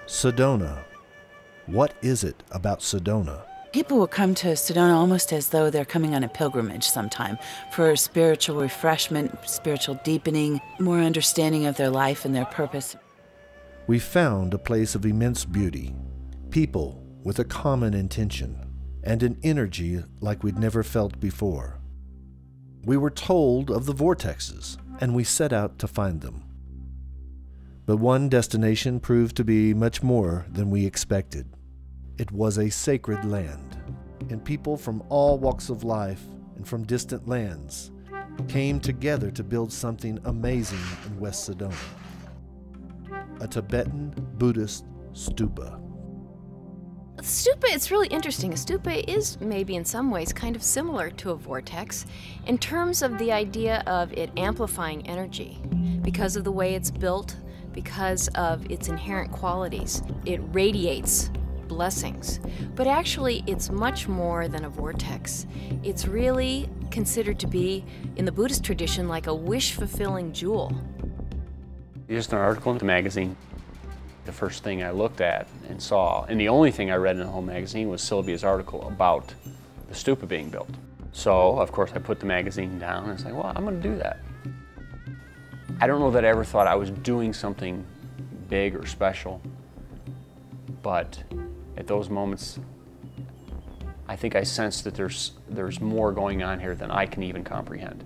Sedona. What is it about Sedona? People will come to Sedona almost as though they're coming on a pilgrimage sometime for spiritual refreshment, spiritual deepening, more understanding of their life and their purpose. We found a place of immense beauty, people with a common intention, and an energy like we'd never felt before. We were told of the vortexes, and we set out to find them. But one destination proved to be much more than we expected. It was a sacred land, and people from all walks of life and from distant lands came together to build something amazing in West Sedona. A Tibetan Buddhist stupa. Stupa, it's really interesting. A stupa is maybe in some ways kind of similar to a vortex in terms of the idea of it amplifying energy because of the way it's built, because of its inherent qualities. It radiates blessings, but actually it's much more than a vortex. It's really considered to be, in the Buddhist tradition, like a wish-fulfilling jewel. Just an article in the magazine. The first thing I looked at and saw, and the only thing I read in the whole magazine was Sylvia's article about the stupa being built. So, of course, I put the magazine down and I was like, well, I'm going to do that. I don't know that I ever thought I was doing something big or special, but at those moments, I think I sensed that there's more going on here than I can even comprehend.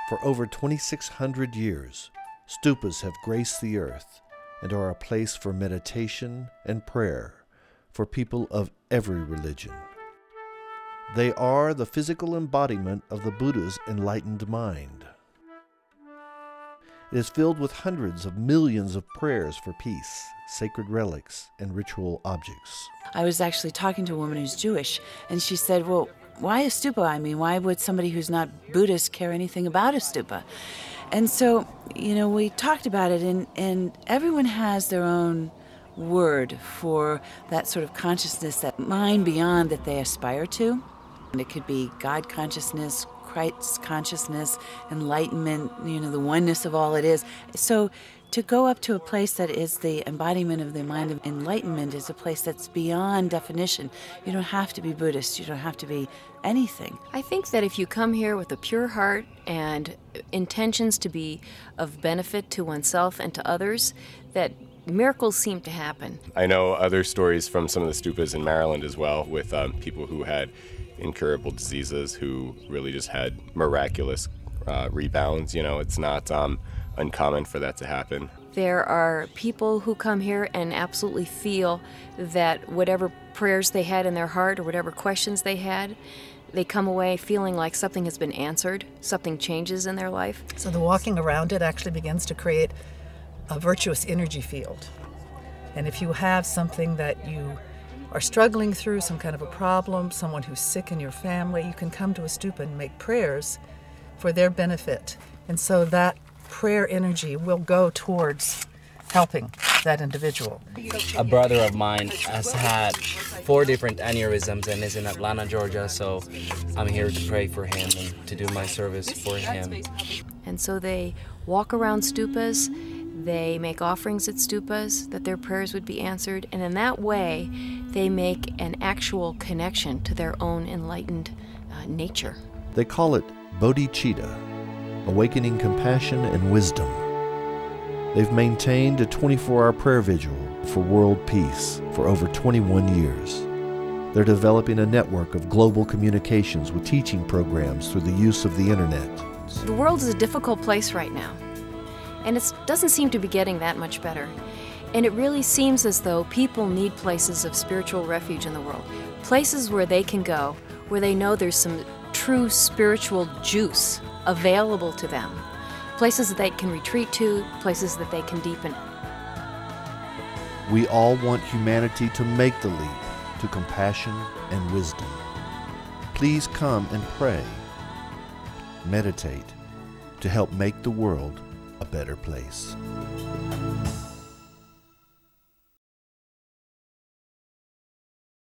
For over 2,600 years, stupas have graced the earth and are a place for meditation and prayer for people of every religion. They are the physical embodiment of the Buddha's enlightened mind. It is filled with hundreds of millions of prayers for peace, sacred relics, and ritual objects. I was actually talking to a woman who's Jewish, and she said, well, why a stupa? I mean, why would somebody who's not Buddhist care anything about a stupa? And so, you know, we talked about it, and everyone has their own word for that sort of consciousness, that mind beyond that they aspire to. And it could be God consciousness, Christ consciousness, enlightenment, you know, the oneness of all it is. So to go up to a place that is the embodiment of the mind of enlightenment is a place that's beyond definition. You don't have to be Buddhist. You don't have to be anything. I think that if you come here with a pure heart and intentions to be of benefit to oneself and to others, that miracles seem to happen. I know other stories from some of the stupas in Maryland as well with people who had incurable diseases who really just had miraculous rebounds. You know, it's not uncommon for that to happen. There are people who come here and absolutely feel that whatever prayers they had in their heart or whatever questions they had, they come away feeling like something has been answered, something changes in their life. So the walking around it actually begins to create a virtuous energy field. And if you have something that you are struggling through, some kind of a problem, someone who's sick in your family, you can come to a stupa and make prayers for their benefit. And so that prayer energy will go towards helping that individual. A brother of mine has had 4 different aneurysms and is in Atlanta, Georgia, so I'm here to pray for him and to do my service for him. And so they walk around stupas, they make offerings at stupas, that their prayers would be answered, and in that way, they make an actual connection to their own enlightened nature. They call it bodhicitta, awakening compassion and wisdom. They've maintained a 24-hour prayer vigil for world peace for over 21 years. They're developing a network of global communications with teaching programs through the use of the internet. The world is a difficult place right now, and it doesn't seem to be getting that much better. And it really seems as though people need places of spiritual refuge in the world, places where they can go, where they know there's some true spiritual juice available to them, places that they can retreat to, places that they can deepen. We all want humanity to make the leap to compassion and wisdom. Please come and pray, meditate, to help make the world a better place.